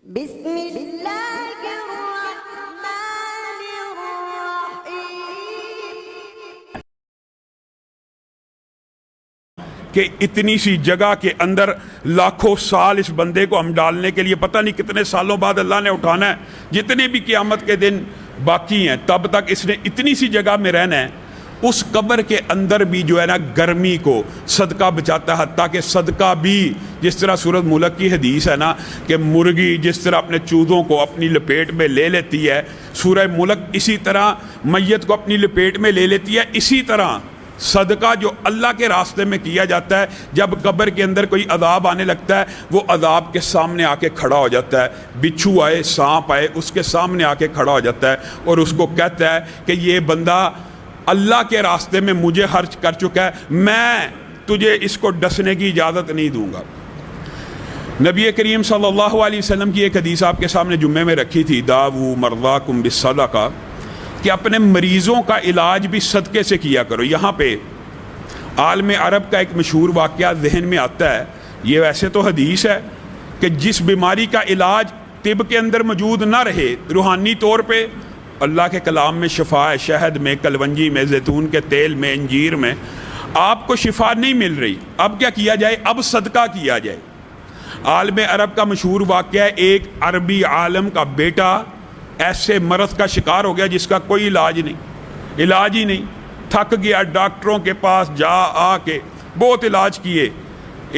بسم اللہ الرحمن الرحیم۔ کہ اتنی سی جگہ کے اندر لاکھوں سال اس بندے کو ہم ڈالنے کے لیے پتہ نہیں کتنے سالوں بعد اللہ نے اٹھانا ہے، جتنے بھی قیامت کے دن باقی ہیں تب تک اس نے اتنی سی جگہ میں رہنا ہے۔ اس قبر کے اندر بھی جو ہے نا گرمی کو صدقہ بچاتا ہے، تاکہ صدقہ بھی جس طرح سورۃ ملک کی حدیث ہے نا کہ مرغی جس طرح اپنے چوزوں کو اپنی لپیٹ میں لے لیتی ہے، سورہ ملک اسی طرح میت کو اپنی لپیٹ میں لے لیتی ہے، اسی طرح صدقہ جو اللہ کے راستے میں کیا جاتا ہے، جب قبر کے اندر کوئی عذاب آنے لگتا ہے وہ عذاب کے سامنے آ کے کھڑا ہو جاتا ہے، بچھو آئے سانپ آئے اس کے سامنے آ کے کھڑا ہو جاتا ہے اور اس کو کہتا ہے کہ یہ بندہ اللہ کے راستے میں مجھے خرچ کر چکا ہے، میں تجھے اس کو ڈسنے کی اجازت نہیں دوں گا۔ نبی کریم صلی اللہ علیہ وسلم کی ایک حدیث آپ کے سامنے جمعے میں رکھی تھی، داؤ مرضاکم بالصدقہ، کہ اپنے مریضوں کا علاج بھی صدقے سے کیا کرو۔ یہاں پہ عالم عرب کا ایک مشہور واقعہ ذہن میں آتا ہے، یہ ویسے تو حدیث ہے کہ جس بیماری کا علاج طب کے اندر موجود نہ رہے، روحانی طور پہ اللہ کے کلام میں شفا ہے، شہد میں، کلونجی میں، زیتون کے تیل میں، انجیر میں، آپ کو شفا نہیں مل رہی، اب کیا کیا جائے؟ اب صدقہ کیا جائے۔ عالم عرب کا مشہور واقعہ ہے، ایک عربی عالم کا بیٹا ایسے مرض کا شکار ہو گیا جس کا کوئی علاج ہی نہیں، تھک گیا، ڈاکٹروں کے پاس جا آ کے بہت علاج کیے،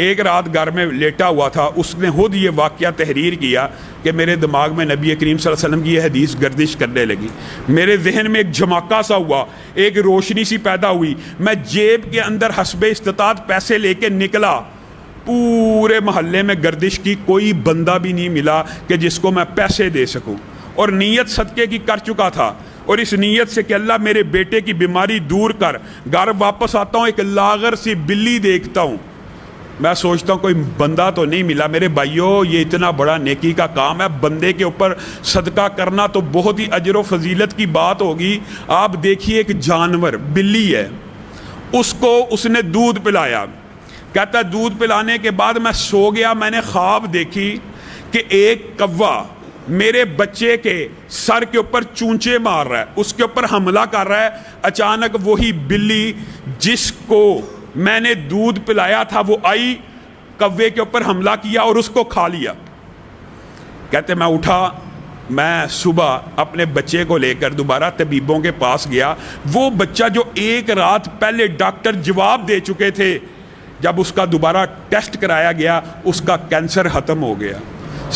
ایک رات گھر میں لیٹا ہوا تھا، اس نے خود یہ واقعہ تحریر کیا کہ میرے دماغ میں نبی کریم صلی اللہ علیہ وسلم کی یہ حدیث گردش کرنے لگی، میرے ذہن میں ایک جھماکہ سا ہوا، ایک روشنی سی پیدا ہوئی، میں جیب کے اندر حسب استطاعت پیسے لے کے نکلا، پورے محلے میں گردش کی، کوئی بندہ بھی نہیں ملا کہ جس کو میں پیسے دے سکوں، اور نیت صدقے کی کر چکا تھا، اور اس نیت سے کہ اللہ میرے بیٹے کی بیماری دور کر، گھر واپس آتا ہوں ایک لاغر سی بلی دیکھتا ہوں، میں سوچتا ہوں کوئی بندہ تو نہیں ملا۔ میرے بھائیوں، یہ اتنا بڑا نیکی کا کام ہے، بندے کے اوپر صدقہ کرنا تو بہت ہی اجر و فضیلت کی بات ہوگی۔ آپ دیکھیے ایک جانور بلی ہے، اس کو اس نے دودھ پلایا، کہتا ہے دودھ پلانے کے بعد میں سو گیا، میں نے خواب دیکھی کہ ایک کوا میرے بچے کے سر کے اوپر چونچے مار رہا ہے، اس کے اوپر حملہ کر رہا ہے، اچانک وہی بلی جس کو میں نے دودھ پلایا تھا وہ آئی، کوے کے اوپر حملہ کیا اور اس کو کھا لیا۔ کہتے میں اٹھا، میں صبح اپنے بچے کو لے کر دوبارہ طبیبوں کے پاس گیا، وہ بچہ جو ایک رات پہلے ڈاکٹر جواب دے چکے تھے، جب اس کا دوبارہ ٹیسٹ کرایا گیا اس کا کینسر ختم ہو گیا۔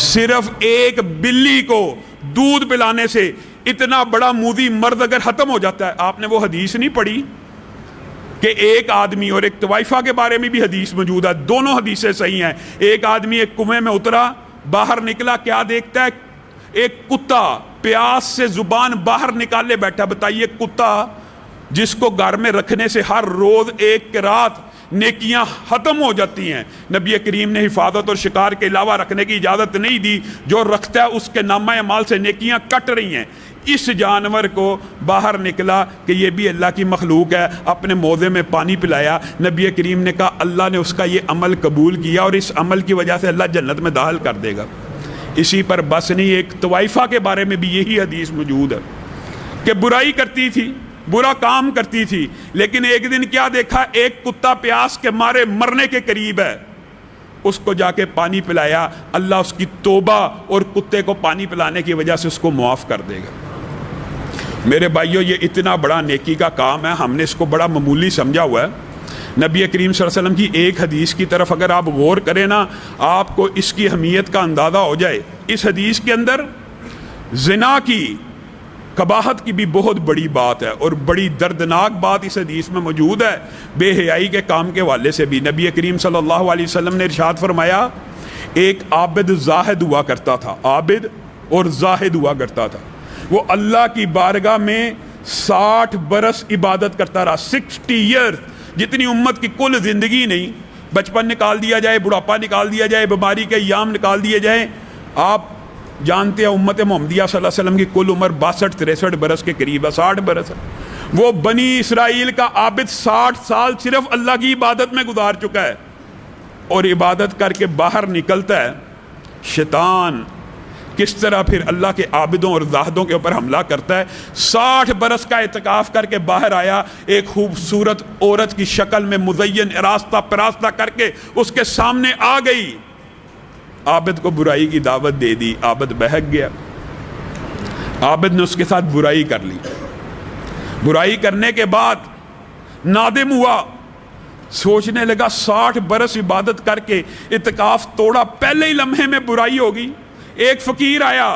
صرف ایک بلی کو دودھ پلانے سے اتنا بڑا موذی مرض اگر ختم ہو جاتا ہے۔ آپ نے وہ حدیث نہیں پڑھی کہ ایک آدمی، اور ایک طوائفہ کے بارے میں بھی حدیث موجود ہے، دونوں حدیثیں صحیح ہیں، ایک آدمی ایک کنویں میں اترا، باہر نکلا، کیا دیکھتا ہے؟ ایک کتا پیاس سے زبان باہر نکالے بیٹھا۔ بتائیے کتا جس کو گھر میں رکھنے سے ہر روز ایک رات نیکیاں ختم ہو جاتی ہیں، نبی کریم نے حفاظت اور شکار کے علاوہ رکھنے کی اجازت نہیں دی، جو رکھتا ہے اس کے نامہ اعمال سے نیکیاں کٹ رہی ہیں۔ اس جانور کو باہر نکلا کہ یہ بھی اللہ کی مخلوق ہے، اپنے موضع میں پانی پلایا، نبی کریم نے کہا اللہ نے اس کا یہ عمل قبول کیا اور اس عمل کی وجہ سے اللہ جنت میں داخل کر دے گا۔ اسی پر بس نہیں، ایک طوائفہ کے بارے میں بھی یہی حدیث موجود ہے کہ برائی کرتی تھی، برا کام کرتی تھی، لیکن ایک دن کیا دیکھا؟ ایک کتا پیاس کے مارے مرنے کے قریب ہے، اس کو جا کے پانی پلایا، اللہ اس کی توبہ اور کتے کو پانی پلانے کی وجہ سے اس کو معاف کر دے گا۔ میرے بھائیوں، یہ اتنا بڑا نیکی کا کام ہے، ہم نے اس کو بڑا معمولی سمجھا ہوا ہے۔ نبی کریم صلی اللہ علیہ وسلم کی ایک حدیث کی طرف اگر آپ غور کریں نا، آپ کو اس کی اہمیت کا اندازہ ہو جائے۔ اس حدیث کے اندر زنا کی قباحت کی بھی بہت بڑی بات ہے، اور بڑی دردناک بات اس حدیث میں موجود ہے، بے حیائی کے کام کے حوالے سے بھی۔ نبی کریم صلی اللہ علیہ وسلم نے ارشاد فرمایا، ایک عابد زاہد ہوا کرتا تھا، عابد اور زاہد ہوا کرتا تھا، وہ اللہ کی بارگاہ میں 60 برس عبادت کرتا رہا، 60 ایئرز، جتنی امت کی کل زندگی نہیں، بچپن نکال دیا جائے، بڑھاپا نکال دیا جائے، بیماری کے ایام نکال دیے جائیں، آپ جانتے ہیں امت محمدیہ صلی اللہ علیہ وسلم کی کل عمر 62-63 برس کے قریب ہے، 60 برس ہے۔ وہ بنی اسرائیل کا عابد 60 سال صرف اللہ کی عبادت میں گزار چکا ہے، اور عبادت کر کے باہر نکلتا ہے، شیطان کس طرح پھر اللہ کے عابدوں اور زاہدوں کے اوپر حملہ کرتا ہے۔ 60 برس کا اعتکاف کر کے باہر آیا، ایک خوبصورت عورت کی شکل میں مزین آراستہ پراستہ کر کے اس کے سامنے آ گئی، عابد کو برائی کی دعوت دے دی، عابد بہک گیا، عابد نے اس کے ساتھ برائی کر لی، برائی کرنے کے بعد نادم ہوا، سوچنے لگا 60 برس عبادت کر کے اعتکاف توڑا، پہلے ہی لمحے میں برائی ہوگی۔ ایک فقیر آیا،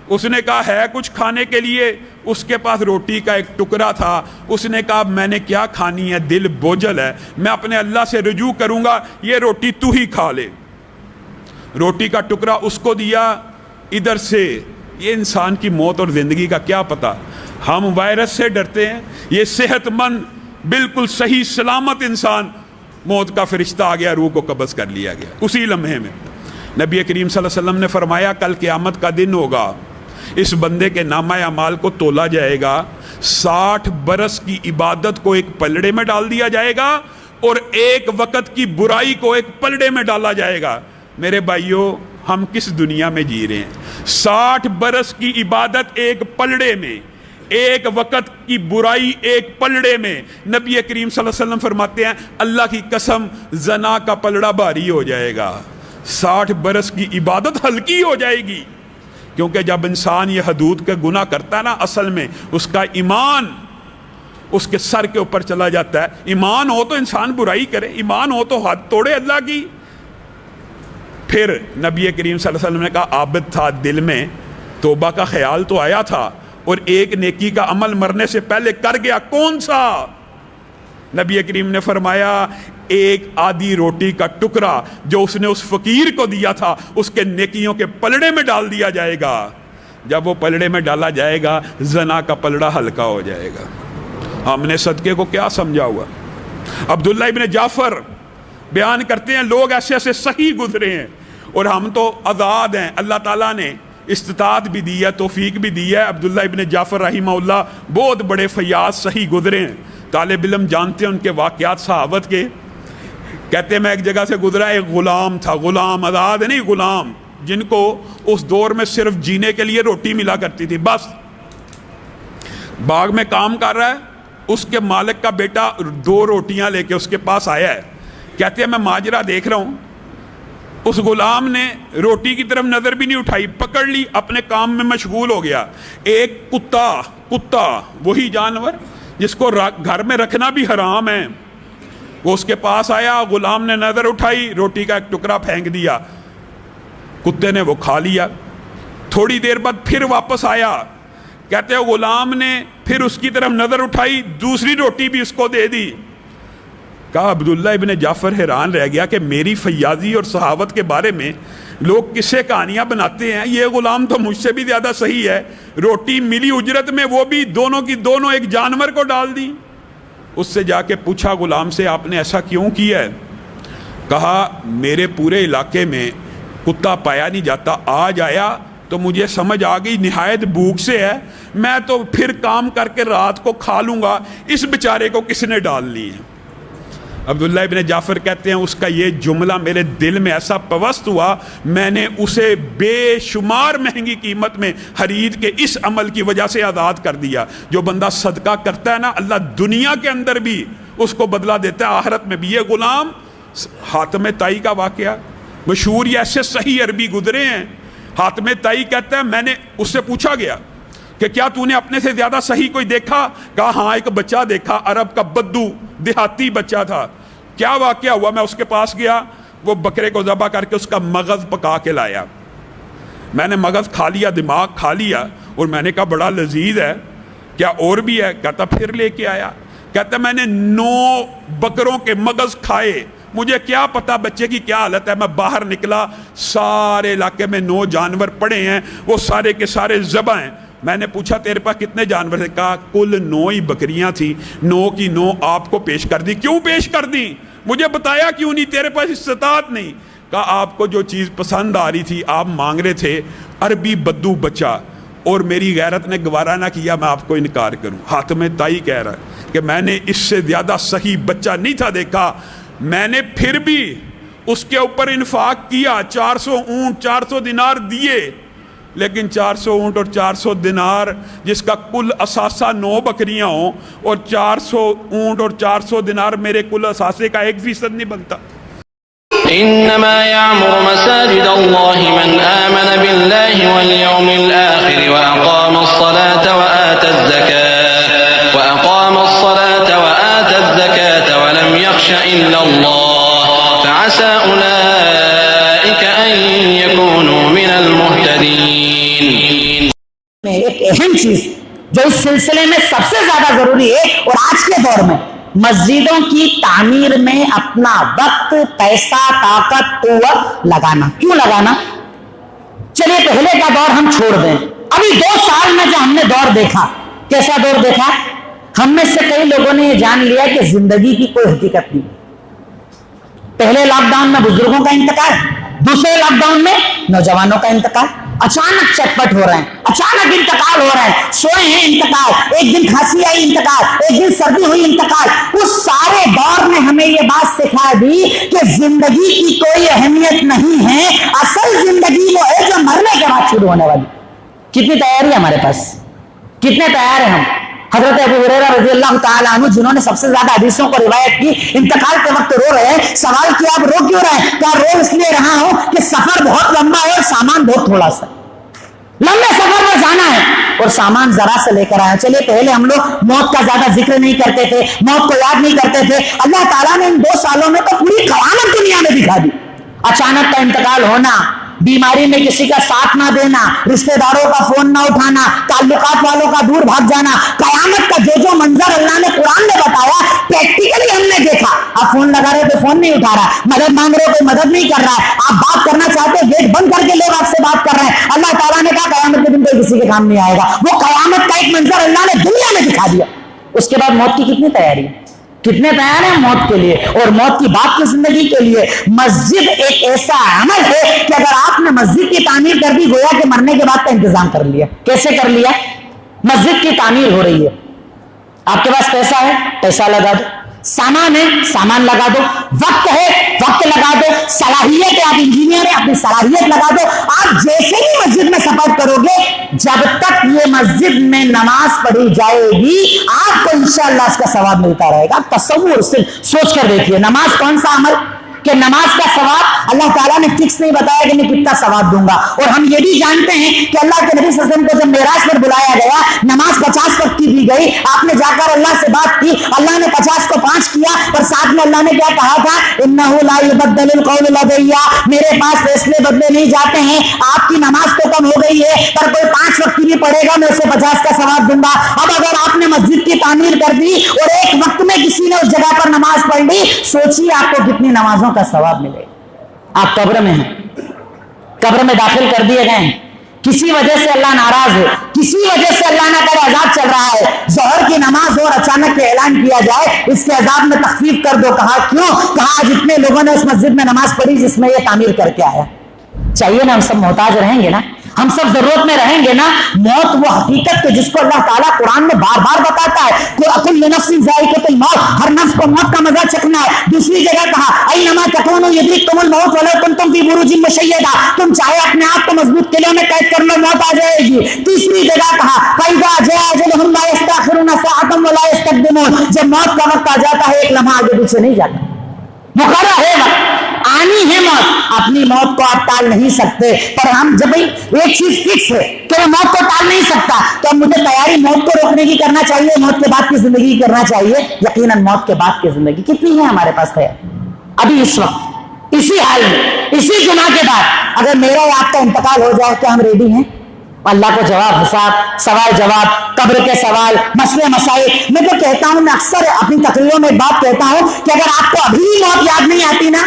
اس نے کہا ہے کچھ کھانے کے لیے؟ اس کے پاس روٹی کا ایک ٹکڑا تھا، اس نے کہا میں نے کیا کھانی ہے، دل بوجھل ہے، میں اپنے اللہ سے رجوع کروں گا، یہ روٹی تو ہی کھا لے۔ روٹی کا ٹکڑا اس کو دیا، ادھر سے یہ انسان کی موت اور زندگی کا کیا پتہ، ہم وائرس سے ڈرتے ہیں، یہ صحت مند بالکل صحیح سلامت انسان، موت کا فرشتہ آ گیا، روح کو قبض کر لیا گیا اسی لمحے میں۔ نبی کریم صلی اللہ علیہ وسلم نے فرمایا کل قیامت کا دن ہوگا، اس بندے کے نامہ اعمال کو تولا جائے گا، 60 برس کی عبادت کو ایک پلڑے میں ڈال دیا جائے گا اور ایک وقت کی برائی کو ایک پلڑے میں ڈالا جائے گا۔ میرے بھائیوں، ہم کس دنیا میں جی رہے ہیں؟ 60 برس کی عبادت ایک پلڑے میں، ایک وقت کی برائی ایک پلڑے میں۔ نبی کریم صلی اللہ علیہ وسلم فرماتے ہیں اللہ کی قسم زنا کا پلڑا بھاری ہو جائے گا، 60 برس کی عبادت ہلکی ہو جائے گی، کیونکہ جب انسان یہ حدود کا گناہ کرتا ہے نا، اصل میں اس کا ایمان اس کے سر کے اوپر چلا جاتا ہے۔ ایمان ہو تو انسان برائی کرے، ایمان ہو تو حد توڑے اللہ کی۔ پھر نبی کریم صلی اللہ علیہ وسلم نے کہا عابد تھا، دل میں توبہ کا خیال تو آیا تھا اور ایک نیکی کا عمل مرنے سے پہلے کر گیا، کون سا؟ نبی کریم نے فرمایا ایک آدھی روٹی کا ٹکڑا جو اس نے اس فقیر کو دیا تھا، اس کے نیکیوں کے پلڑے میں ڈال دیا جائے گا۔ جب وہ پلڑے میں ڈالا جائے گا، زنا کا پلڑا ہلکا ہو جائے گا۔ ہم نے صدقے کو کیا سمجھا ہوا؟ عبداللہ ابن جعفر بیان کرتے ہیں لوگ ایسے ایسے صحیح گزرے ہیں اور ہم تو آزاد ہیں، اللہ تعالیٰ نے استطاعت بھی دی ہے، توفیق بھی دی ہے۔ عبداللہ ابن جعفر رحمہ اللہ بہت بڑے فیاض صحیح گزرے ہیں، طالب علم جانتے ہیں ان کے واقعات صحابت کے۔ کہتے ہیں میں ایک جگہ سے گزرا، ایک غلام تھا، غلام آزاد نہیں، غلام جن کو اس دور میں صرف جینے کے لیے روٹی ملا کرتی تھی، بس باغ میں کام کر رہا ہے، اس کے مالک کا بیٹا 2 روٹیاں لے کے اس کے پاس آیا ہے۔ کہتے ہیں میں ماجرا دیکھ رہا ہوں، اس غلام نے روٹی کی طرف نظر بھی نہیں اٹھائی، پکڑ لی، اپنے کام میں مشغول ہو گیا۔ ایک کتا وہی جانور جس کو گھر میں رکھنا بھی حرام ہے، وہ اس کے پاس آیا، غلام نے نظر اٹھائی، روٹی کا ایک ٹکڑا پھینک دیا، کتے نے وہ کھا لیا۔ تھوڑی دیر بعد پھر واپس آیا، کہتے ہیں غلام نے پھر اس کی طرف نظر اٹھائی، دوسری روٹی بھی اس کو دے دی۔ کہا عبداللہ ابن جعفر حیران رہ گیا کہ میری فیاضی اور صحابت کے بارے میں لوگ کسے کہانیاں بناتے ہیں، یہ غلام تو مجھ سے بھی زیادہ صحیح ہے، روٹی ملی اجرت میں، وہ بھی دونوں کی دونوں ایک جانور کو ڈال دی۔ اس سے جا کے پوچھا غلام سے آپ نے ایسا کیوں کیا ہے؟ کہا میرے پورے علاقے میں کتا پایا نہیں جاتا، آج آیا تو مجھے سمجھ آ گئی نہایت بھوک سے ہے، میں تو پھر کام کر کے رات کو کھا لوں گا، اس بیچارے کو کس نے ڈال لی ہے؟ عبداللہ ابن جعفر کہتے ہیں اس کا یہ جملہ میرے دل میں ایسا پوست ہوا، میں نے اسے بے شمار مہنگی قیمت میں خرید کے اس عمل کی وجہ سے آزاد کر دیا۔ جو بندہ صدقہ کرتا ہے نا، اللہ دنیا کے اندر بھی اس کو بدلہ دیتا ہے، آخرت میں بھی۔ یہ غلام حاتم طائی کا واقعہ مشہور، یہ ایسے صحیح عربی گزرے ہیں۔ حاتم طائی کہتا ہے میں نے اس سے پوچھا گیا کہ کیا تو نے اپنے سے زیادہ صحیح کوئی دیکھا؟ کہا ہاں ایک بچہ دیکھا، عرب کا بدو دیہاتی بچہ تھا۔ کیا واقعہ ہوا؟ میں اس کے پاس گیا، وہ بکرے کو ذبح کر کے اس کا مغز پکا کے لایا، میں نے مغز کھا لیا، دماغ کھا لیا، اور میں نے کہا بڑا لذیذ ہے، کیا اور بھی ہے؟ کہتا پھر لے کے آیا، کہتا میں نے 9 بکروں کے مغز کھائے، مجھے کیا پتا بچے کی کیا حالت ہے۔ میں باہر نکلا، سارے علاقے میں 9 جانور پڑے ہیں، وہ سارے کے سارے ذبح ہیں۔ میں نے پوچھا تیرے پاس کتنے جانور تھے؟ کہا کل 9 ہی بکریاں تھیں، 9 کی 9 آپ کو پیش کر دی۔ کیوں پیش کر دی؟ مجھے بتایا کیوں نہیں؟ تیرے پاس استطاعت نہیں۔ کہا آپ کو جو چیز پسند آ رہی تھی آپ مانگ رہے تھے، عربی بدو بچہ، اور میری غیرت نے گوارا نہ کیا میں آپ کو انکار کروں۔ حاتم طائی کہہ رہا ہے کہ میں نے اس سے زیادہ صحیح بچہ نہیں تھا دیکھا، میں نے پھر بھی اس کے اوپر انفاق کیا، 400 اونٹ 400 دینار دیے، لیکن 400 اونٹ اور 400 دینار جس کا کل اثاثہ 9 بکریاں ہوں اور 400 اونٹ اور 400 دینار میرے کل اثاثے کا 1% نہیں بنتا. إنما يعمر مساجد الله من آمن بالله واليوم الآخر وأقام الصلاة وآتى الزكاة ولم يخش إلا الله فعسى أولئك أن يكونوا من المهتدين. ایک اہم چیز جو اس سلسلے میں سب سے زیادہ ضروری ہے اور آج کے دور میں مسجدوں کی تعمیر میں اپنا وقت، پیسہ، طاقت، قوت لگانا. کیوں لگانا؟ چلیے پہلے کا دور ہم چھوڑ دیں. ابھی 2 سال میں جو ہم نے دور دیکھا، کیسا دور دیکھا؟ ہم میں سے کئی لوگوں نے یہ جان لیا کہ زندگی کی کوئی حقیقت نہیں. پہلے لاک ڈاؤن میں بزرگوں کا انتقال، دوسرے لاک ڈاؤن میں نوجوانوں کا انتقال. اچانک چٹپٹ ہو رہے ہیں، اچانک انتقال ہو رہا ہے. سوئے ہیں انتقال، ایک دن کھانسی آئی انتقال، ایک دن سردی ہوئی انتقال. اس سارے دور نے ہمیں یہ بات سکھا دی کہ زندگی کی کوئی اہمیت نہیں ہے. اصل زندگی وہ ہے جو مرنے کے بعد شروع ہونے والی. کتنی تیاری ہے ہمارے پاس؟ کتنے تیار ہیں ہم؟ حضرت ابو ہریرہ رضی اللہ تعالیٰ عنہ جنہوں نے سب سے زیادہ حدیثوں کو روایت کی، انتقال کے وقت رو رہے ہیں. سوال کیا آپ رو کیوں رہے ہیں؟ کہا رو اس لیے رہا ہوں کہ سفر بہت لمبا ہے اور سامان بہت تھوڑا سا. لمبے سفر میں جانا ہے اور سامان ذرا سے لے کر آیا. چلیے پہلے ہم لوگ موت کا زیادہ ذکر نہیں کرتے تھے، موت کو یاد نہیں کرتے تھے. اللہ تعالیٰ نے ان 2 سالوں میں تو پوری قیامت دنیا میں دکھا دی. اچانک کا انتقال ہونا، بیماری میں کسی کا ساتھ نہ دینا، رشتہ داروں کا فون نہ اٹھانا، تعلقات والوں کا دور بھاگ جانا. قیامت کا جو منظر اللہ نے قرآن میں بتایا پریکٹیکلی ہم نے دیکھا. آپ فون لگا رہے تو فون نہیں اٹھا رہا، مدد مانگ رہے کوئی مدد نہیں کر رہا ہے، آپ بات کرنا چاہتے گیٹ بند کر کے لوگ آپ سے بات کر رہے ہیں. اللہ تعالیٰ نے کہا قیامت کے دن کوئی کسی کے کام نہیں آئے گا. وہ قیامت کا ایک منظر اللہ نے دنیا میں دکھا دیا. اس کے بعد موت کی کتنی تیاری ہے؟ کتنے تیار ہیں موت کے لیے اور موت کی بعد کی زندگی کے لیے؟ مسجد ایک ایسا عمل ہے کہ اگر آپ نے مسجد کی تعمیر کر دی گویا کہ مرنے کے بعد کا انتظام کر لیا. کیسے کر لیا؟ مسجد کی تعمیر ہو رہی ہے، آپ کے پاس پیسہ ہے، پیسہ لگا دو. سامان ہے، سامان لگا دو. وقت ہے، وقت لگا دو. صلاحیت ہے، آپ انجینئر ہیں، اپنی صلاحیت لگا دو. آپ جیسے ہی مسجد میں سفر کرو گے، جب تک یہ مسجد میں نماز پڑھی جائے گی آپ کو انشاءاللہ اس کا ثواب ملتا رہے گا. تصور صرف سوچ کر دیکھیے، نماز کون سا عمل کہ نماز کا ثواب اللہ تعالیٰ نے فکس نہیں بتایا کہ میں کتنا ثواب دوں گا. اور ہم یہ بھی جانتے ہیں کہ اللہ کے نبی صلی اللہ علیہ وسلم کو جب معراج پر بلایا گیا، نماز 50 وقت کی دی گئی. آپ نے جا کر اللہ سے بات کی، اللہ نے 50 کو 5 کیا، اور ساتھ میں اللہ نے کیا کہا تھا؟ انہ لا یبدل القول لدی، میرے پاس فیصلے بدلے نہیں جاتے ہیں. آپ کی نماز تو کم ہو گئی ہے پر کوئی 5 وقت کی بھی پڑھے گا میں اسے 50 کا ثواب دوں گا. اب اگر آپ نے مسجد کی تعمیر کر دی اور ایک وقت میں کسی نے اس جگہ پر نماز پڑھ لی، سوچیے آپ کو کتنی نمازوں کا ثواب ملے. آپ قبر میں ہیں، قبر میں داخل کر دیے گئے ہیں، کسی وجہ سے اللہ ناراض ہے، کسی وجہ سے اللہ نہ کرے عذاب چل رہا ہے. ظہر کی نماز اور اچانک کے اعلان کیا جائے اس کے عذاب میں تخفیف کر دو. کہا کیوں؟ کہا جتنے لوگوں نے اس مسجد میں نماز پڑھی جس میں یہ تعمیر کر کے آیا. چاہیے نا ہم سب محتاج رہیں گے نا، ہم سب ضرورت میں رہیں گے نا. موت وہ حقیقت ہے جس کو اللہ تعالیٰ قرآن میں بار بار بتاتا ہے کہ کل نفس ذائقۃ الموت، ہر نفس کو موت کا مزہ چکھنا ہے. دوسری جگہ کہا اینما تکونوا یدرککم الموت ولو کنتم فی بروج مشیدہ، تم چاہے اپنے آپ کو مضبوط قلعوں میں قید کر لو موت آ جائے گی. تیسری جگہ کہا فاذا جاء اجلهم لا یستأخرون ساعۃ ولا یستقدمون، جب موت کا وقت آ جاتا ہے ایک لمحہ آگے پیچھے نہیں جاتا، مقرر ہے وقت، آنی ہے موت. اپنی موت کو آپ ٹال نہیں سکتے، پر ہم جب ایک چیز فکس ہے کہ میں موت کو ٹال نہیں سکتا تو اب مجھے تیاری موت کو روکنے کی کرنا چاہیے، موت کے بعد کی زندگی کرنا چاہیے. یقیناً موت کے بعد کی زندگی کتنی ہے ہمارے پاس تیار؟ ابھی اس وقت اسی حال میں اسی جمعہ کے بعد اگر میرا یا آپ کا انتقال ہو جائے کیا ہم ریڈی ہیں؟ اللہ کو جواب، حساب، سوال جواب، قبر کے سوال، مسئلے مسائل. میں تو کہتا ہوں، میں اکثر اپنی تقریروں میں بات کہتا ہوں کہ اگر آپ کو ابھی موت یاد نہیں آتی نا،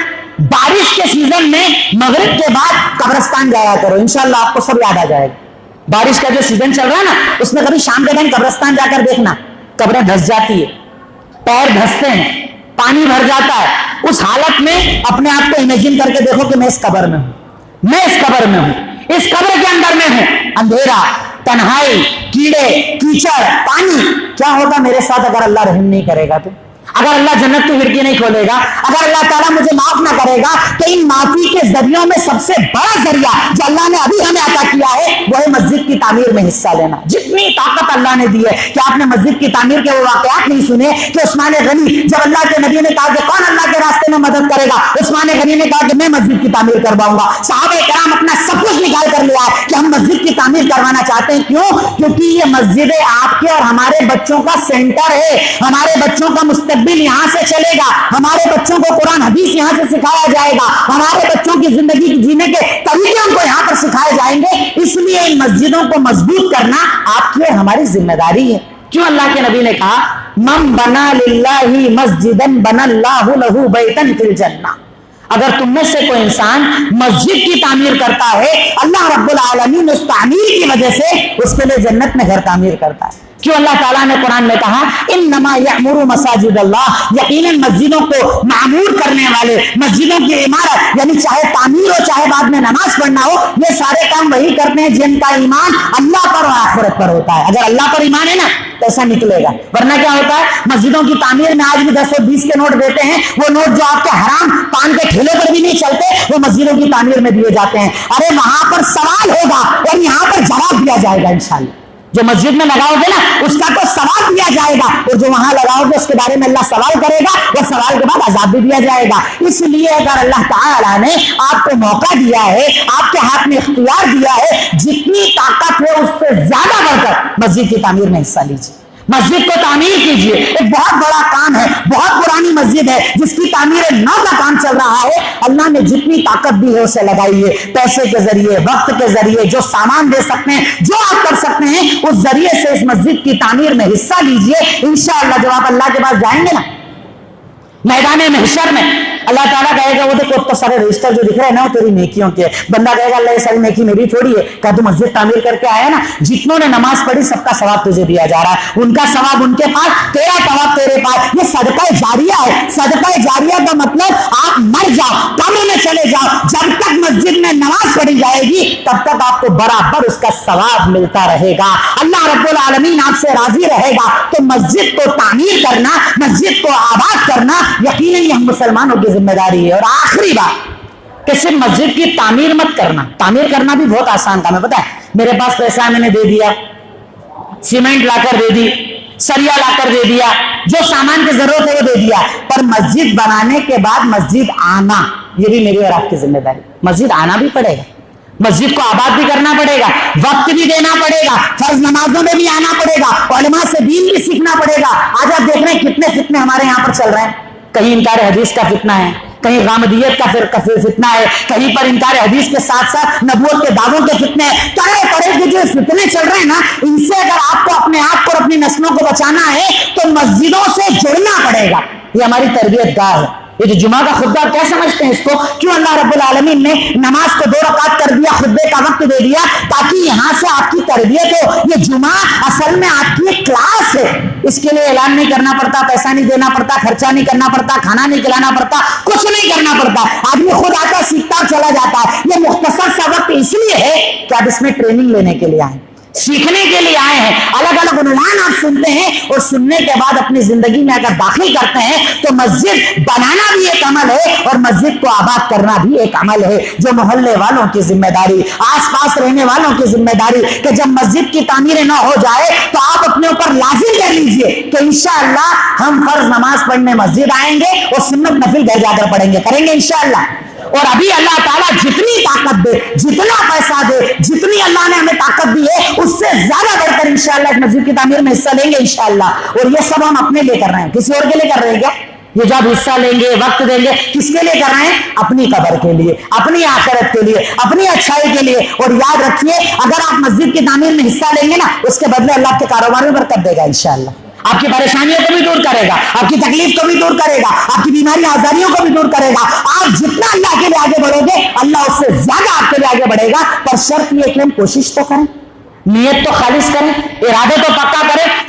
بارش کے سیزن میں مغرب کے بعد قبرستان جایا کرو، انشاءاللہ آپ کو سب یاد آ جائے گا. بارش کا جو سیزن چل رہا ہے نا اس میں کبھی شام کے ٹائم قبرستان جا کر دیکھنا، قبریں دھس جاتی ہے، پیر دھستے ہیں، پانی بھر جاتا ہے. اس حالت میں اپنے آپ کو امیجن کر کے دیکھو کہ میں اس قبر میں ہوں، میں اس قبر میں ہوں، اس قبر کے اندر میں ہوں. اندھیرا، تنہائی، کیڑے، کیچڑ، پانی. کیا ہوگا میرے ساتھ اگر اللہ رحم نہیں کرے گا تو؟ اگر اللہ جنت کی کھڑکی نہیں کھولے گا, اگر اللہ تعالیٰ مجھے معاف نہ کرے گا, تو ان معافی کے ذریعوں میں سب سے بڑا ذریعہ جو اللہ نے ابھی ہمیں عطا کیا ہے وہ ہے مسجد کی تعمیر میں حصہ لینا. جتنی طاقت اللہ نے دی ہے, کہ آپ نے مسجد کی تعمیر کے وہ واقعات نہیں سنے کہ عثمان غنی جب اللہ کے نبی نے کہا کہ کون اللہ کے راستے میں مدد کرے گا, عثمان غنی نے کہا کہ میں مسجد کی تعمیر کرواؤں گا. صحابہ کرام اپنا سب کچھ نکال کر لیا ہے کہ ہم مسجد کی تعمیر کروانا چاہتے ہیں. کیوں؟ کیونکہ یہ مسجد آپ کے اور ہمارے بچوں کا سینٹر ہے. ہمارے بچوں کا مستقبل یہاں سے چلے گا, ہمارے بچوں کو قرآن حدیث یہاں سے سکھایا جائے گا, ہمارے بچوں کی زندگی جینے کے طریقے ان کو یہاں پر سکھائے جائیں گے. اس لیے ان مسجدوں کو مضبوط کرنا آپ کی اور ہماری ذمہ داری ہے. کیوں اللہ کے نبی نے کہا من بنا للہ مسجدا بنا اللہ لہ بیتا فی الجنہ. اگر تم میں سے کوئی انسان مسجد کی تعمیر کرتا ہے, اللہ رب العالمین اس تعمیر کی وجہ سے اس کے لیے جنت میں گھر تعمیر کرتا ہے. کیوں اللہ تعالیٰ نے قرآن میں کہا انما یعمر مساجد اللہ, یقیناً مسجدوں کو معمور کرنے والے, مسجدوں کی عمارت یعنی چاہے تعمیر ہو چاہے بعد میں نماز پڑھنا ہو, یہ سارے کام وہی کرتے ہیں جن کا ایمان اللہ پر اور آخرت پر ہوتا ہے. اگر اللہ پر ایمان ہے نا تو ایسا نکلے گا, ورنہ کیا ہوتا ہے مسجدوں کی تعمیر میں آج بھی 10 اور 20 کے نوٹ دیتے ہیں, وہ نوٹ جو آپ کے حرام پان کے ٹھیلے پر بھی نہیں چلتے وہ مسجدوں کی تعمیر میں دیے جاتے ہیں. ارے وہاں پر سوال ہوگا اور یہاں پر جواب دیا جائے گا. انشاءاللہ جو مسجد میں لگاؤ گے نا اس کا تو سوال دیا جائے گا, اور جو وہاں لگاؤ گے اس کے بارے میں اللہ سوال کرے گا, اور سوال کے بعد عذاب بھی دیا جائے گا. اس لیے اگر اللہ تعالیٰ نے آپ کو موقع دیا ہے, آپ کے ہاتھ میں اختیار دیا ہے, جتنی طاقت ہے اس سے زیادہ بڑھ کر مسجد کی تعمیر میں حصہ لیجیے, مسجد کو تعمیر کیجیے. ایک بہت بڑا کام ہے, بہت پرانی مسجد ہے جس کی تعمیر نو کا کام چل رہا ہے. اللہ نے جتنی طاقت دی ہے اسے لگائیے, پیسے کے ذریعے, وقت کے ذریعے, جو سامان دے سکتے ہیں, جو آپ کر سکتے ہیں اس ذریعے سے اس مسجد کی تعمیر میں حصہ لیجیے. انشاءاللہ جب آپ اللہ کے پاس جائیں گے نا میدان محشر میں, اللہ تعالیٰ کہے گا وہ دیکھو تو سارے رجسٹر جو دکھ رہے ہیں نا وہ تیری نیکیوں کے. بندہ کہے گا اللہ یہ ساری نیکی میری تھوڑی ہے, کہا تو مسجد تعمیر کر کے آیا نا, جتنوں نے نماز پڑھی سب کا ثواب تجھے دیا جا رہا ہے, ان کا ثواب ان کے پاس, تیرا ثواب تیرے پاس. یہ صدقہ جاریہ ہے. صدقہ جاریہ کا مطلب آپ مر جاؤ, قبر میں چلے جاؤ, جب تک مسجد میں نماز پڑھی جائے گی تب تک آپ کو برابر اس کا ثواب ملتا رہے گا. اللہ رب العالمین آپ سے راضی رہے گا. تو مسجد کو تعمیر کرنا, مسجد کو آباد کرنا یقیناً یہ ہم مسلمانوں کی ذمہ داری ہے. اور آخری بات کہ صرف مسجد کی تعمیر مت کرنا, تعمیر کرنا بھی بہت آسان کام ہے. پتہ ہے میرے پاس پیسہ میں نے دے دیا, سیمنٹ لا کر دے دی, سریا لا کر دے دیا, جو سامان کی ضرورت ہے وہ دے دیا, پر مسجد بنانے کے بعد مسجد آنا یہ بھی میری اور آپ کی ذمہ داری. مسجد آنا بھی پڑے گا, مسجد کو آباد بھی کرنا پڑے گا, وقت بھی دینا پڑے گا, فرض نمازوں میں بھی آنا پڑے گا, علماء سے دین بھی سیکھنا پڑے گا. آج آپ دیکھ رہے ہیں کتنے فتنے ہمارے یہاں پر چل رہے ہیں. کہیں انکار حدیث کا فتنہ ہے, کہیں غامدیت کا فتنہ ہے, کہیں پر انکار حدیث کے ساتھ ساتھ نبوت کے دعووں کے فتنے ہیں. طرح طرح کے جو فتنے چل رہے ہیں نا, ان سے اگر آپ کو اپنے آپ کو اور اپنی نسلوں کو بچانا ہے تو مسجدوں سے جڑنا پڑے گا. یہ ہماری تربیت گاہ ہے. یہ جو جمعہ کا خطبہ کیا سمجھتے ہیں اس کو, کیوں اللہ رب العالمین نے نماز کو 2 رکعت کر دیا, خطبے کا وقت دے دیا, تاکہ یہاں سے آپ کی تربیت ہو. یہ جمعہ اصل میں آپ کی ایک کلاس ہے. اس کے لیے اعلان نہیں کرنا پڑتا, پیسہ نہیں دینا پڑتا, خرچہ نہیں کرنا پڑتا, کھانا نہیں کھلانا پڑتا, کچھ نہیں کرنا پڑتا. آدمی خود آتا سیکھتا چلا جاتا ہے. یہ مختصر سا وقت اس لیے ہے کہ آپ اس میں ٹریننگ لینے کے لیے آئے, سیکھنے کے لیے آئے ہیں. الگ الگ عنوان آپ سنتے ہیں اور سننے کے بعد اپنی زندگی میں اگر داخل کرتے ہیں تو مسجد بنانا بھی ایک عمل ہے اور مسجد کو آباد کرنا بھی ایک عمل ہے. جو محلے والوں کی ذمہ داری, آس پاس رہنے والوں کی ذمہ داری کہ جب مسجد کی تعمیر نہ ہو جائے تو آپ اپنے اوپر لازم کر لیجئے کہ انشاءاللہ ہم فرض نماز پڑھنے مسجد آئیں گے اور سنت نفل گھر جا کر پڑھیں گے, کریں گے انشاءاللہ. اور ابھی اللہ تعالیٰ جتنی طاقت دے, جتنا پیسہ دے, جتنی اللہ نے ہمیں طاقت دی ہے اس سے زیادہ بڑھ کر انشاءاللہ ایک مسجد کی تعمیر میں حصہ لیں گے انشاءاللہ. اور یہ سب ہم اپنے لیے کر رہے ہیں, کسی اور کے لیے کر رہے ہیں کیا؟ یہ جب حصہ لیں گے, وقت دیں گے, کس کے لیے کر رہے ہیں؟ اپنی قبر کے لیے, اپنی آخرت کے لیے, اپنی اچھائی کے لیے. اور یاد رکھیے اگر آپ مسجد کی تعمیر میں حصہ لیں گے نا, اس کے بدلے اللہ کے کاروبار میں برکت دے گا انشاءاللہ. آپ کی پریشانیوں کو بھی دور کرے گا, آپ کی تکلیف کو بھی دور کرے گا, آپ کی بیماری آزاریوں کو بھی دور کرے گا. آپ جتنا اللہ کے لیے آگے بڑھو گے اللہ اس سے زیادہ آپ کے لیے آگے بڑھے گا. پر شرط یہ کہ ہم کوشش تو کریں, نیت تو خالص کریں, ارادے تو پکا کریں,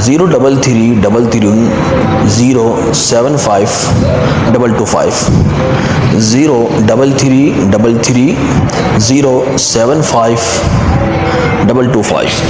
03333 075 225 03333 075 225।